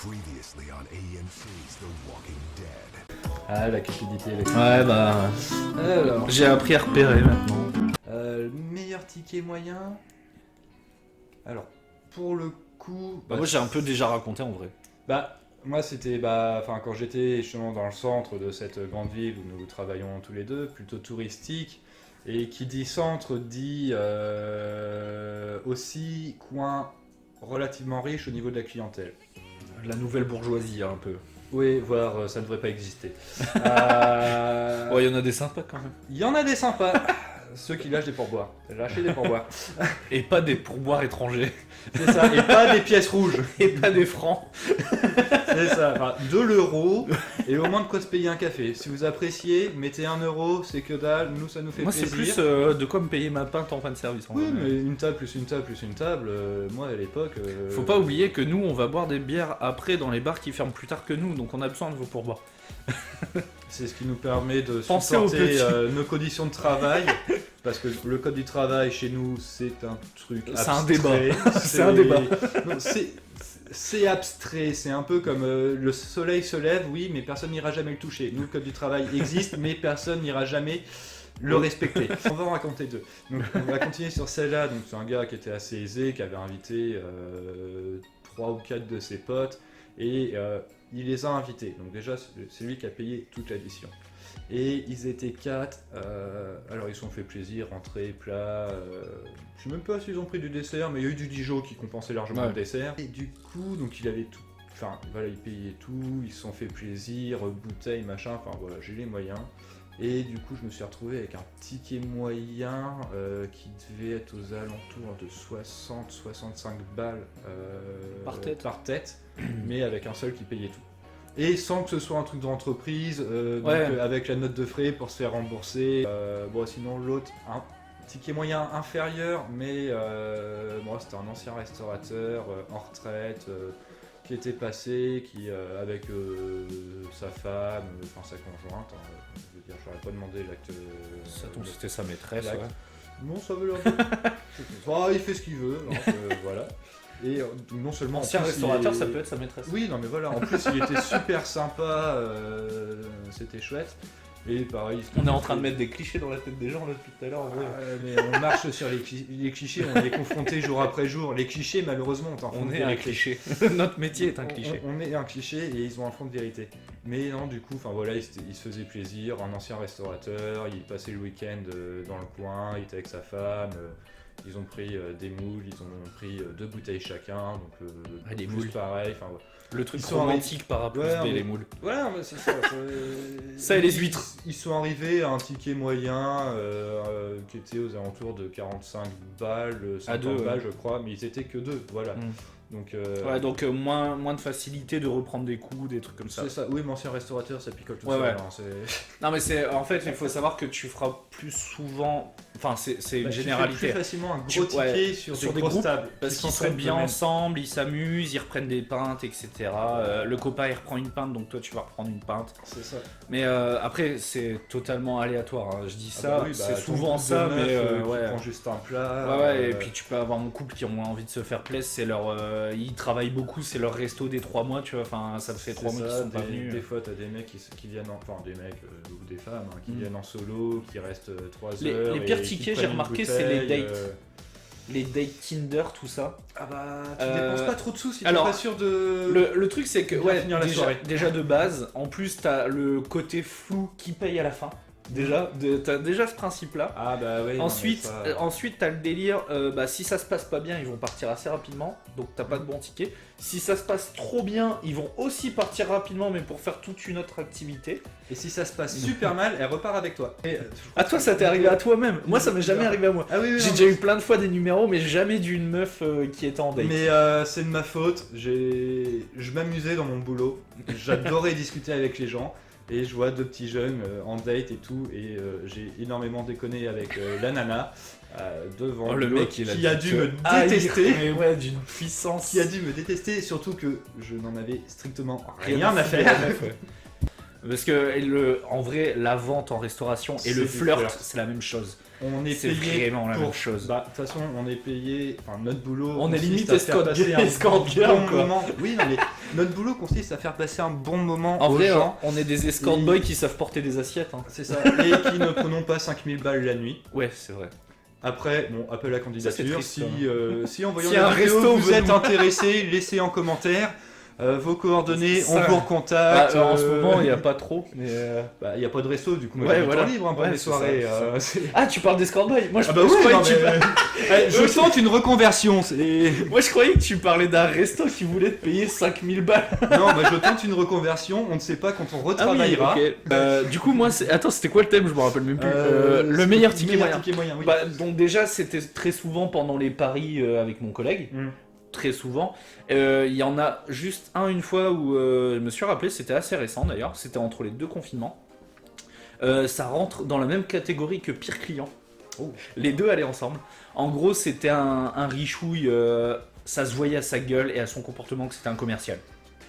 Previously on AMC's The Walking Dead. Ah, la cupidité. Ouais, bah. Alors, J'ai appris à repérer maintenant. le meilleur ticket moyen. Alors, pour le coup. Bah, moi j'ai un peu déjà raconté en vrai. Bah, moi c'était. Quand j'étais justement dans le centre de cette grande ville où nous travaillons tous les deux, plutôt touristique. Et qui dit centre dit aussi coin relativement riche au niveau de la clientèle. La nouvelle bourgeoisie, un peu. Oui, voire ça ne devrait pas exister. Ouais, il y en a des sympas quand même. Il y en a des sympas. Ceux qui lâchent des pourboires. Lâchez des pourboires. Et pas des pourboires étrangers. C'est ça, et pas des pièces rouges. Et pas des francs. C'est ça, enfin, de l'euro et au moins de quoi se payer un café. Si vous appréciez, mettez 1 euro, c'est que dalle, nous ça nous fait Moi plaisir. c'est plus de quoi me payer ma pinte en fin de service. En Oui, vrai. mais une table plus une table plus une table, moi à l'époque... Faut pas oublier que nous on va boire des bières après dans les bars qui ferment plus tard que nous, donc on a besoin de vos pourboires. C'est ce qui nous permet de Pensez aux supporter petits. nos conditions de travail. Parce que le code du travail chez nous, c'est un truc C'est un abstrait. débat. C'est un débat. Non, c'est abstrait, c'est un peu comme le soleil se lève, oui, mais personne n'ira jamais le toucher. Nous, le code du travail existe, mais personne n'ira jamais le respecter. On va en raconter deux. Donc, on va continuer sur celle-là. Donc, c'est un gars qui était assez aisé, qui avait invité 3 ou 4 de ses potes, et il les a invités. Donc déjà, c'est lui qui a payé toute l'addition. Et ils étaient 4, alors ils se sont fait plaisir, entrée, plat, je sais même pas s'ils ont pris du dessert, mais il y a eu du Dijon qui compensait largement Ouais. le dessert. Et du coup, donc il avait tout, enfin voilà, ils payaient tout, ils se sont fait plaisir, bouteilles, machin, enfin voilà, j'ai les moyens. Et du coup, je me suis retrouvé avec un ticket moyen qui devait être aux alentours de 60-65 balles Par tête. mais avec un seul qui payait tout. Et sans que ce soit un truc d'entreprise, Ouais. avec la note de frais pour se faire rembourser. Sinon l'autre, un ticket moyen inférieur, mais c'était un ancien restaurateur en retraite qui était passé, qui avec sa femme, sa conjointe. Je veux dire, j'aurais pas demandé l'acte. Ça tombe, c'était sa maîtresse. l'acte. Ouais. Non, ça veut l'air. Il fait ce qu'il veut, hein, voilà. Et non seulement. Ancien en plus, restaurateur, il est- ça peut être sa maîtresse. Oui, non mais voilà, en plus il était super sympa, c'était chouette. Et pareil, On est en train de mettre des clichés dans la tête des gens là depuis tout à l'heure en vrai. mais on marche sur les clichés, on est confronté jour après jour. Les clichés, malheureusement, on t'en On fout est de un vérité. cliché. Notre métier est un cliché. On est un cliché et ils ont un fond de vérité. Mais non, du coup, il se faisait plaisir. Un ancien restaurateur, il passait le week-end dans le coin, il était avec sa femme. Ils ont pris des moules, ils ont pris 2 bouteilles chacun, donc des plus moules. pareil. Enfin, voilà. Le truc Ils sont romantique par rapport Ouais, à mais- les moules. Voilà, mais c'est ça. Ça et les huîtres. Ils sont arrivés à un ticket moyen qui était aux alentours de 45 balles, 50 deux, balles, ouais. je crois, mais ils étaient que 2, voilà. Mm. Donc, Ouais, donc moins de facilité de reprendre des coups, des trucs comme ça. c'est ça. Oui, mais ancien restaurateur, ça picole tout Ouais, seul. ouais. Hein, Non mais c'est en fait il faut savoir que tu feras plus souvent, enfin c'est une tu fais généralité. plus facilement un Tu- gros ticket ouais, sur sur des des grosses groupes, tables. Parce Qui qu'ils sont s'entraînent bien eux-mêmes. ensemble, ils s'amusent, ils reprennent des pintes, etc. Le copain il reprend une pinte, donc toi tu vas reprendre une pinte. C'est ça. Mais après c'est totalement aléatoire, hein. Je dis ça, Oui, c'est ton souvent couple de ça, meufs, mais qui ouais. prend juste un plat. Ouais, et puis tu peux avoir mon couple qui ont envie de se faire plaisir, c'est leur, ils travaillent beaucoup, c'est leur resto des 3 mois, tu vois, enfin ça fait 3 mois qu'ils sont pas venus. Des fois, t'as des mecs qui viennent enfin des mecs ou des femmes qui Mm. viennent en solo, qui restent 3 Les- heures. les et pires qui tickets, prennent j'ai une remarqué, c'est les bouteille, dates. Les dates Tinder, tout ça. Ah bah, tu Euh, dépenses pas trop de sous si t'es alors, pas sûr de. Le truc c'est que Bien ouais, finir la déjà, soirée. déjà de base, en plus t'as le côté flou qui paye à la fin. Déjà, t'as déjà ce principe-là. Ah bah oui. Ensuite, ensuite t'as le délire, si ça se passe pas bien, ils vont partir assez rapidement, donc t'as pas de bon ticket. Si ça se passe trop bien, ils vont aussi partir rapidement, mais pour faire toute une autre activité. Et si ça se passe super mal, elle repart avec toi. Et, À toi, ça t'est arrivé à toi-même. Moi, ça m'est jamais arrivé à moi. Ah oui, oui. J'ai non, déjà eu plein de fois des numéros, mais jamais d'une meuf qui était en date. Mais c'est de ma faute. Je m'amusais dans mon boulot. J'adorais discuter avec les gens. Et je vois 2 petits jeunes en date et tout. Et j'ai énormément déconné avec la nana devant le l'autre mec, qui a dû me détester. Mais ouais, d'une puissance. Qui a dû me détester. Surtout que je n'en avais strictement rien à foutre de faire. la meuf, ouais. Parce que en vrai, la vente en restauration et C'est le du flirt, flirt. c'est la même chose. On est C'est payé vraiment la pour- même chose. Bah, de toute façon, on est payé. Enfin, notre boulot. On est consiste limite à faire passer un escort bon girl, quoi. moment. Oui, non, Notre boulot consiste à faire passer un bon moment En aux vrai, gens. on est des escort boys qui savent porter des assiettes. Hein. C'est ça. Et qui ne prenons pas 5000 balles la nuit. Ouais, c'est vrai. Après, bon, appel à Ça, candidature. c'est triste, Si en voyant Si la un vidéo, resto vous veut êtes nous- intéressé, laissez en commentaire vos coordonnées, Ça- on vous recontacte. En ce moment, il n'y a pas trop. Mais il n'y a a pas de resto, du coup, moi Ouais, j'ai du voilà. temps libre pour Ouais, les c'est soirées. ça, c'est- Ah, tu parles d'escort boy. Moi, je, Ah bah je oui, croyais non, que tu mais- je tente une reconversion. Moi, je croyais que tu parlais d'un resto qui voulait te payer 5000 balles. Non, bah, je tente une reconversion, on ne sait pas quand on retravaillera. ok. Du coup, moi, attends, c'était quoi le thème? Je me rappelle même plus. Le meilleur ticket moyen. Oui. Bah, donc déjà, c'était très souvent pendant les paris avec mon collègue. Mm. Très souvent. Il y en a juste une fois où je me suis rappelé, c'était assez récent d'ailleurs, c'était entre les 2 confinements. Ça rentre dans la même catégorie que pire client. Oh. Les deux allaient ensemble. En gros, c'était un richouille, ça se voyait à sa gueule et à son comportement que c'était un commercial.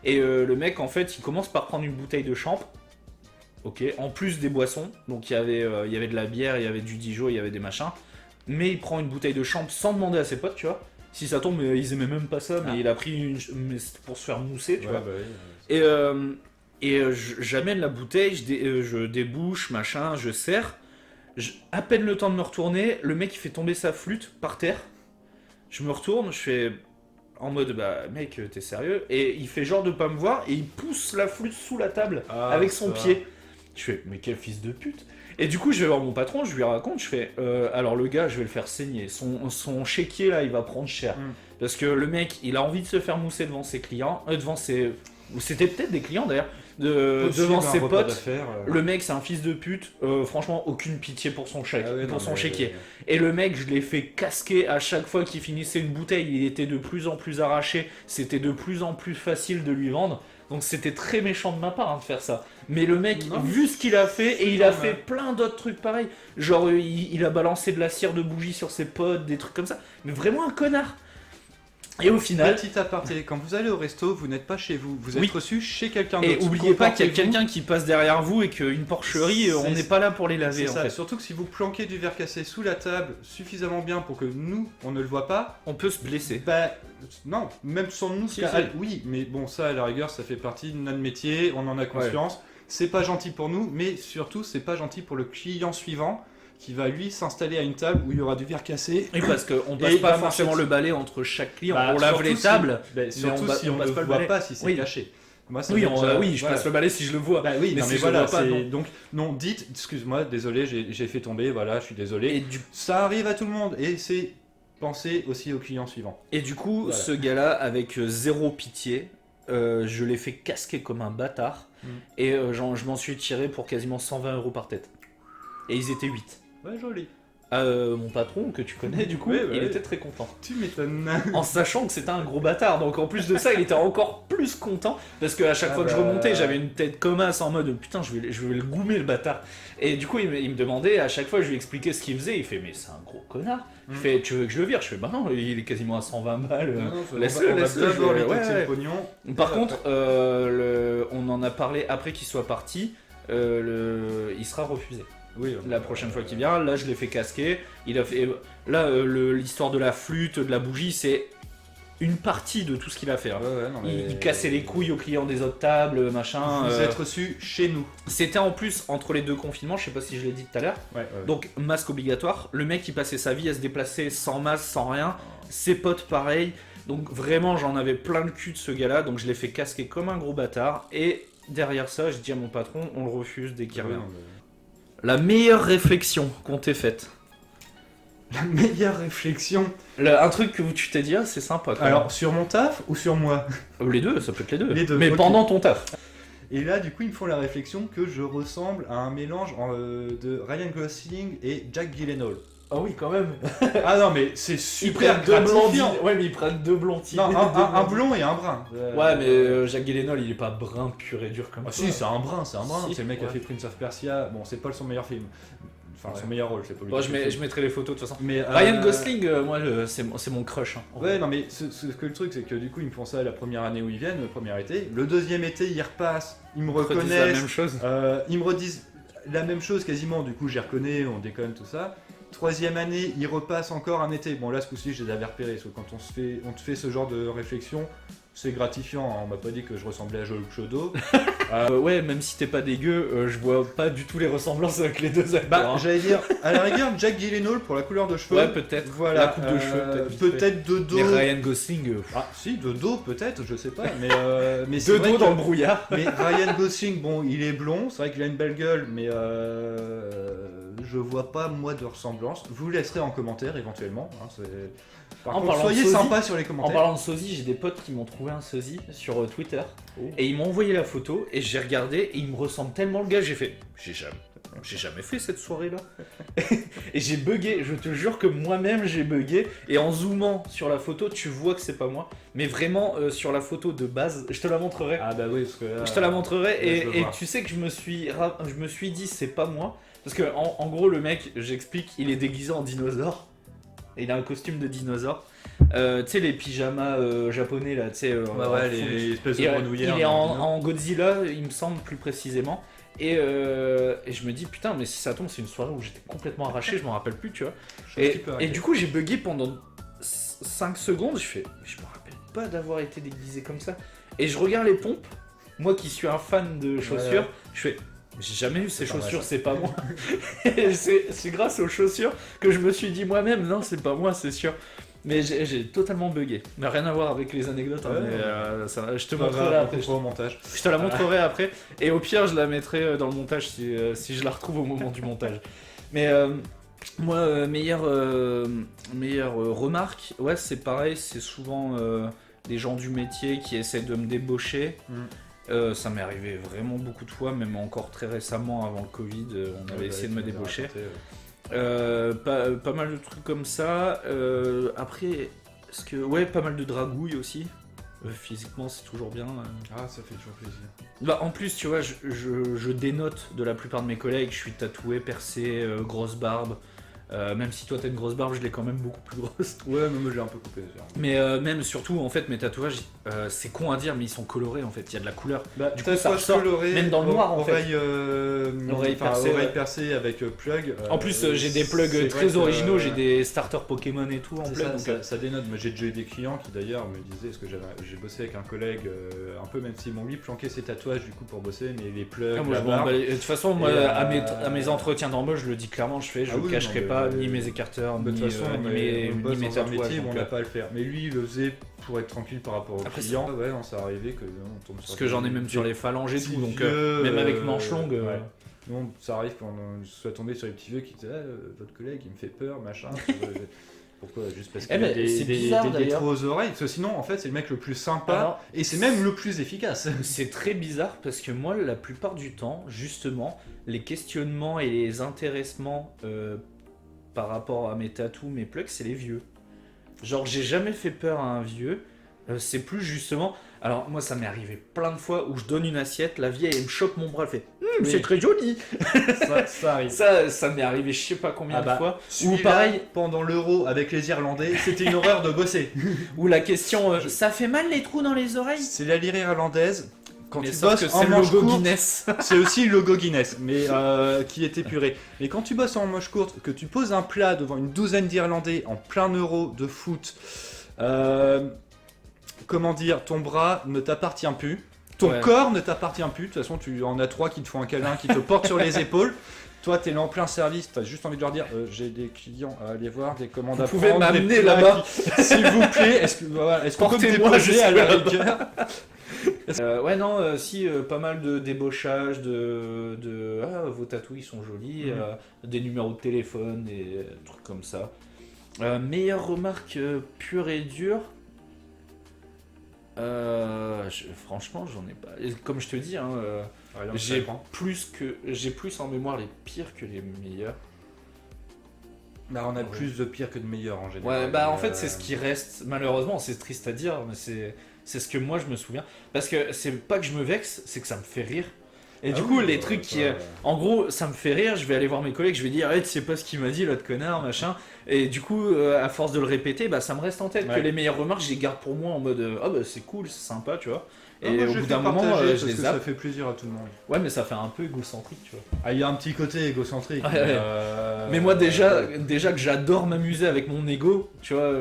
Et le mec, en fait, il commence par prendre une bouteille de champ. Ok, en plus des boissons, donc il y avait de la bière, il y avait du Dijon, il y avait des machins. Mais il prend une bouteille de champ sans demander à ses potes, tu vois. Si ça tombe, ils aimaient même pas ça, mais il a pris mais c'était pour se faire mousser, tu vois. J'amène la bouteille, je débouche, machin, je sers. À peine le temps de me retourner, le mec il fait tomber sa flûte par terre. Je me retourne, je fais en mode bah mec t'es sérieux? Et il fait genre de pas me voir et il pousse la flûte sous la table avec son pied. Je fais mais quel fils de pute! Et du coup, je vais voir mon patron, je lui raconte, je fais alors le gars, je vais le faire saigner. Son chéquier là, il va prendre cher. Parce que le mec, il a envie de se faire mousser devant ses clients, devant ses. Ou c'était peut-être des clients d'ailleurs, devant ses potes. Le mec, c'est un fils de pute. Franchement, aucune pitié pour son chèque, chéquier. Et le mec, je l'ai fait casquer à chaque fois qu'il finissait une bouteille. Il était de plus en plus arraché. C'était de plus en plus facile de lui vendre. Donc c'était très méchant de ma part de faire ça. Mais le mec, vu ce qu'il a fait, et il a fait plein d'autres trucs pareils. Genre, il a balancé de la cire de bougie sur ses potes, des trucs comme ça. Mais vraiment un connard. Et au final... Petit aparté, quand vous allez au resto, vous n'êtes pas chez vous. Vous êtes Oui. reçu chez quelqu'un d'autre. Et oubliez pas qu'il y a Comportez-vous. quelqu'un qui passe derrière vous et qu'une porcherie, on n'est pas là pour les laver. C'est En ça. fait. Surtout que si vous planquez du verre cassé sous la table suffisamment bien pour que nous, on ne le voit pas, On peut se blesser. bah non, même sans nous, Si, ça- si. oui, mais bon, ça à la rigueur, ça fait partie de notre métier, on en a conscience. C'est pas gentil pour nous, mais surtout, c'est pas gentil pour le client suivant qui va lui s'installer à une table où il y aura du verre cassé. Oui, parce qu'on Et passe il pas va forcément marcher le balai entre chaque client. Bah, on lave surtout les si- tables, bah, surtout si on passe ne pas le voit balai. pas si c'est Oui. caché. Moi, ça Oui, m'est déjà- oui, je voilà. passe le balai si je le vois. Bah oui, Mais non, si mais je le voilà, vois pas, c'est- non. donc non, dites, excuse-moi, désolé, j'ai fait tomber, voilà, je suis désolé. Et du Ça arrive à tout le monde et c'est penser aussi au client suivant. Et du coup, Voilà. ce gars-là, avec zéro pitié, je l'ai fait casquer comme un bâtard. Et je m'en suis tiré pour quasiment 120 € par tête. Et ils étaient 8. Ouais, joli. Mon patron, que tu connais du coup, Ouais, il ouais. était très content. Tu m'étonnes. En sachant que c'était un gros bâtard. Donc en plus de ça, il était encore plus content. Parce qu'à chaque Ah fois que je bah. remontais, j'avais une tête comme as en mode putain, je vais le goumer le bâtard. Et du coup, il me demandait, à chaque fois, je lui expliquais ce qu'il faisait. Il fait, mais c'est un gros connard. Il fait, tu veux que je le vire? Je fais, bah non, il est quasiment à 120 balles. Laisse-le, on va laisse-le, d'abord je- lui ouais, taxer ouais. le pognon. Par contre, on en a parlé après qu'il soit parti. Il sera refusé. Oui, La prochaine fois qu'il vient, là je l'ai fait casquer. Il a fait. Là, l'histoire de la flûte, de la bougie, c'est une partie de tout ce qu'il a fait. Hein. Ouais, non, mais- Il cassait les couilles aux clients des autres tables, machin. Vous êtes reçus chez nous. C'était en plus entre les 2 confinements, je sais pas si je l'ai dit tout à l'heure. Ouais, Donc masque obligatoire. Le mec il passait sa vie à se déplacer sans masque, sans rien. Ses potes pareil. Donc vraiment j'en avais plein le cul de ce gars-là. Donc je l'ai fait casquer comme un gros bâtard. Et derrière ça, je dis à mon patron, on le refuse dès qu'il revient. La meilleure réflexion qu'on t'ait faite. La meilleure réflexion. Un truc que tu t'es dit, ah, c'est sympa. Quand Alors, sur mon taf ou sur moi? même. Les deux, ça peut être les deux. Les deux, Mais ok. pendant ton taf. Et là, du coup, ils me font la réflexion que je ressemble à un mélange de Ryan Gosling et Jack Gyllenhaal. Ah oui, quand même. Ah non, mais c'est Ils super prennent deux blondines. gratifiant. Ouais, mais ils prennent 2 blondies. Non, un blond et un brun. Ouais, mais Jack Gyllenhaal, il est pas brun pur et dur comme Ah ça. si, c'est un brun, c'est un brun. Si, C'est le mec qui a ouais. fait Prince of Persia. Bon, c'est pas son meilleur film. Enfin, son Ouais. meilleur rôle, c'est pas lui. Bon, qui fait. je mettrai les photos de toute façon. Mais, Ryan Gosling, moi, c'est mon crush. Hein. Ouais, non, mais le truc, c'est que du coup, ils me font ça la première année où ils viennent, le premier été. Le deuxième été, ils repassent, ils me Ils redisent reconnaissent. la même chose. Ils me redisent la même chose quasiment, du coup, je les reconnais, on déconne, tout ça. troisième année, il repasse encore un été. Bon, là, ce coup-ci, je les avais repérés. Parce que quand on te fait ce genre de réflexion, c'est gratifiant. Hein. On m'a pas dit que je ressemblais à Joe Chodo. Ouais, même si t'es pas dégueu, je vois pas du tout les ressemblances avec les deux acteurs. Bah, j'allais dire, à la rigueur, Jack Gyllenhaal pour la couleur de cheveux. Ouais, peut-être. Voilà, La coupe de cheveux, peut-être de dos. Mais Ryan Gosling, Ah, si, de dos, peut-être, je sais pas. Mais c'est de vrai dos que- dans le brouillard. Mais Ryan Gosling, bon, il est blond, c'est vrai qu'il a une belle gueule, mais je vois pas moi de ressemblance. Vous laisserez en commentaire éventuellement. Hein, Par En contre, parlant de soyez sosie- sympa sur les En commentaires. parlant de sosie, j'ai des potes qui m'ont trouvé un sosie sur Twitter. Oh. Et ils m'ont envoyé la photo et j'ai regardé et il me ressemble tellement le gars, j'ai fait j'ai jamais fait cette soirée là. Et j'ai bugué, je te jure que moi-même j'ai bugué et en zoomant sur la photo, tu vois que c'est pas moi, mais vraiment sur la photo de base, je te la montrerai. Ah bah oui, parce que là, Je te la montrerai là, je veux et voir. tu sais que je me suis dit c'est pas moi parce que en gros le mec, j'explique, il est déguisé en dinosaure. Et il a un costume de dinosaure. Tu sais les pyjamas japonais là, tu sais. Bah ouais, les espèces Et, de grenouillères. il est en Godzilla, il me semble plus précisément. Et je me dis putain, mais si ça tombe, c'est une soirée où j'étais complètement arraché, je m'en rappelle plus, tu vois. Et du coup, j'ai bugué pendant 5 secondes. Je me rappelle pas d'avoir été déguisé comme ça. Et je regarde les pompes. Moi qui suis un fan de chaussures, Ouais. je fais. J'ai jamais eu ces C'est pas chaussures, vrai, ça. c'est pas moi. Et c'est grâce aux chaussures que je me suis dit moi-même, non, c'est pas moi, c'est sûr. Mais j'ai totalement bugué. Mais rien à voir avec les anecdotes. Hein, Ouais. mais, je te Pas montrerai grave, après. on fera au montage. Je te la montrerai après. Et au pire, je la mettrai dans le montage si je la retrouve au moment du montage. Mais moi, meilleure remarque, ouais, c'est pareil, c'est souvent des gens du métier qui essaient de me débaucher. Ça m'est arrivé vraiment beaucoup de fois, même encore très récemment avant le Covid, on avait essayé de me débaucher. Pas mal de trucs comme ça. Après, ouais, pas mal de dragouilles aussi. Physiquement, c'est toujours bien. Ah, ça fait toujours plaisir. Bah, en plus, tu vois, je dénote de la plupart de mes collègues. Je suis tatoué, percé, grosse barbe. Même si toi t'as une grosse barbe, je l'ai quand même beaucoup plus grosse. Ouais, mais moi j'ai un peu coupé. Mais même surtout, en fait, mes tatouages, c'est con à dire, mais ils sont colorés en fait. Il y a de la couleur. Bah, Du coup, ça ressort, même dans le noir, en fait. Oreille percée, oreille ouais. percée avec plug. En plus, j'ai des plugs c'est très vrai que, originaux. J'ai des starters Pokémon et tout en c'est plug. ça, donc, ça dénote. Moi, j'ai déjà eu des clients qui d'ailleurs me disaient, parce que j'ai bossé avec un collègue, un peu même s'ils m'ont lui planqué ses tatouages du coup pour bosser, mais les plugs, moi, la je m'en barbe. bats les- de toute façon, moi, Et, à mes entretiens d'embauche, je le dis clairement, je Ah oui, cacherai non, pas mais- ni mes écarteurs, De toute ni façon, ni on bosse mes dans un tatouages. métier où on donc, n'a pas à le faire. Mais lui, il le faisait pour être tranquille par rapport aux Après, clients. Ouais, non, ça arrivait que on tombe sur parce que j'en ai même sur les phalanges et petits tout, donc vieux, même avec manches longues. ouais. Non, ça arrive quand on soit tombé sur les petits vieux qui disaient votre collègue il me fait peur, machin. Pourquoi? Juste parce Eh qu'il a ben, c'est bizarre, des d'ailleurs. trous aux oreilles. Parce que sinon, en fait, c'est le mec le plus sympa Alors, et c'est même le plus efficace. c'est très bizarre parce que moi, la plupart du temps, justement, les questionnements et les intéressements par rapport à mes tatous, mes plugs, c'est les vieux. Genre, j'ai jamais fait peur à un vieux. C'est plus justement. Alors, moi, ça m'est arrivé plein de fois où je donne une assiette, la vieille, elle me chope mon bras, elle fait Oui. c'est très joli. Ça arrive. Ça m'est arrivé je sais pas combien Ah bah, de fois. Ou Celui-là, pareil, pendant l'Euro avec les Irlandais, c'était une horreur de bosser. ou la question ça fait mal les trous dans les oreilles. C'est la lyre irlandaise. Quand Mais tu sauf bosses que en c'est le manche logo courte, Guinness. c'est aussi le logo Guinness, mais qui est épuré. Mais quand tu bosses en manche courte, que tu poses un plat devant une douzaine d'Irlandais en plein euro de foot, comment dire, ton bras ne t'appartient plus, ton Ouais. corps ne t'appartient plus. De toute façon, tu en as trois qui te font un câlin, qui te portent sur les épaules. Toi, t'es là en plein service, t'as juste envie de leur dire j'ai des clients à aller voir, des commandes à Vous pouvez prendre, des m'amener plats là-bas. s'il vous plaît. Est-ce qu'on peut me Portez-moi déposer à la jusque rigueur? Ouais, non, si, pas mal de débauchage, ah, vos tatous ils sont jolis, des numéros de téléphone, des trucs comme ça. Meilleure remarque pure et dure. Franchement, j'en ai pas. Et comme je te dis, hein, j'ai plus en mémoire les pires que les meilleurs. Bah, on a Ouais. plus de pire que de meilleur en général. Ouais, bah en fait, c'est ce qui reste. Malheureusement, c'est triste à dire, mais c'est ce que moi je me souviens. Parce que c'est pas que je me vexe, c'est que ça me fait rire. Et du coup, les trucs qui. En gros, ça me fait rire, je vais aller voir mes collègues, je vais dire, tu sais pas ce qu'il m'a dit, l'autre connard, machin. Et du coup, à force de le répéter, bah ça me reste en tête que Ouais. les meilleures remarques, je les garde pour moi en mode, ah bah c'est cool, c'est sympa, tu vois. Ah, Et moi, au je bout les d'un fais moment, partager je parce les que ça zappe. fait plaisir à tout le monde. Ouais, mais ça fait un peu égocentrique, tu vois. Ah, il y a un petit côté égocentrique. Ouais, ouais. Mais moi, déjà que j'adore m'amuser avec mon ego, tu vois,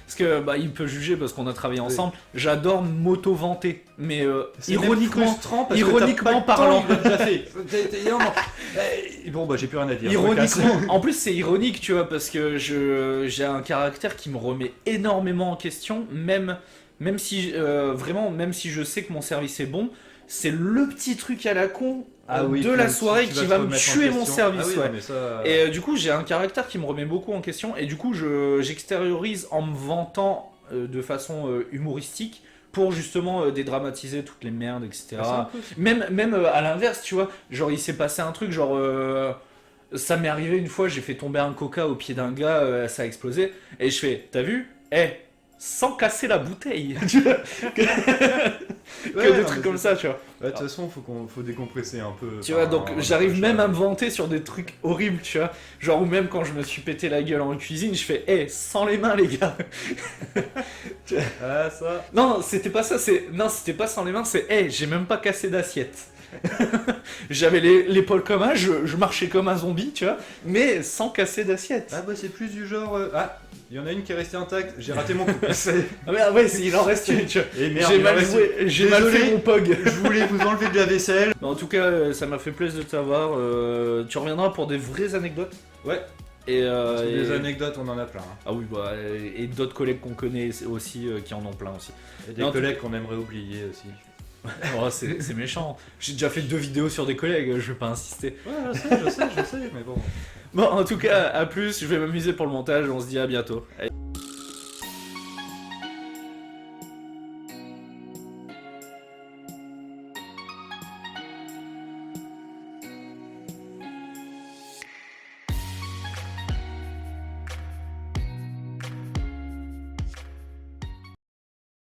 parce que bah, il peut juger parce qu'on a travaillé ensemble, j'adore m'auto-vanter. Mais c'est même ironiquement, frustrant parce ironiquement que t'as pas parlant. le temps, il l'a déjà fait. Non, non. Bon, bah, j'ai plus rien à dire. Ironiquement, en plus c'est ironique, tu vois, parce que j'ai un caractère qui me remet énormément en question, même si vraiment, même si je sais que mon service est bon, c'est le petit truc à la con de la soirée qui va me tuer mon service. Ah oui, ouais. non, mais ça... Et du coup, j'ai un caractère qui me remet beaucoup en question, et du coup, j'extériorise en me vantant de façon humoristique pour justement dédramatiser toutes les merdes, etc. c'est un peu- Même à l'inverse, tu vois, genre il s'est passé un truc, genre ça m'est arrivé une fois, j'ai fait tomber un coca au pied d'un gars, ça a explosé, et je fais, t'as vu? Sans casser la bouteille. Tu vois que Ouais, des non, trucs mais comme c'est ça, tu vois. Ouais, de toute façon, faut décompresser un peu. Tu vois, Enfin, donc on j'arrive approche même là. à me vanter sur des trucs horribles, tu vois. Genre, ou même quand je me suis pété la gueule en cuisine, je fais, sans les mains, les gars. Ah, ça... Non, c'était pas ça, non, c'était pas sans les mains, c'est, j'ai même pas cassé d'assiette. J'avais l'épaule comme un, je marchais comme un zombie, tu vois, mais sans casser d'assiette. Ah, bah, c'est plus du genre... Ah, il y en a une qui est restée intacte, j'ai raté mon coup. Ah ouais, il en reste une, tu vois. Et merde, J'ai il en mal reste joué, une. j'ai mal Désolé. fait mon pog. Je voulais vous enlever de la vaisselle. En tout cas, ça m'a fait plaisir de t'avoir. Tu reviendras pour des vraies anecdotes. Ouais, Et, parce que des et- anecdotes, on en a plein. Hein. Ah oui, bah, et d'autres collègues qu'on connaît aussi qui en ont plein aussi. Et des Non, collègues qu'on aimerait oublier aussi. Oh, c'est méchant. J'ai déjà fait 2 vidéos sur des collègues, je vais pas insister. Ouais, je sais, mais bon. Bon, en tout cas, à plus, je vais m'amuser pour le montage, on se dit à bientôt. Allez.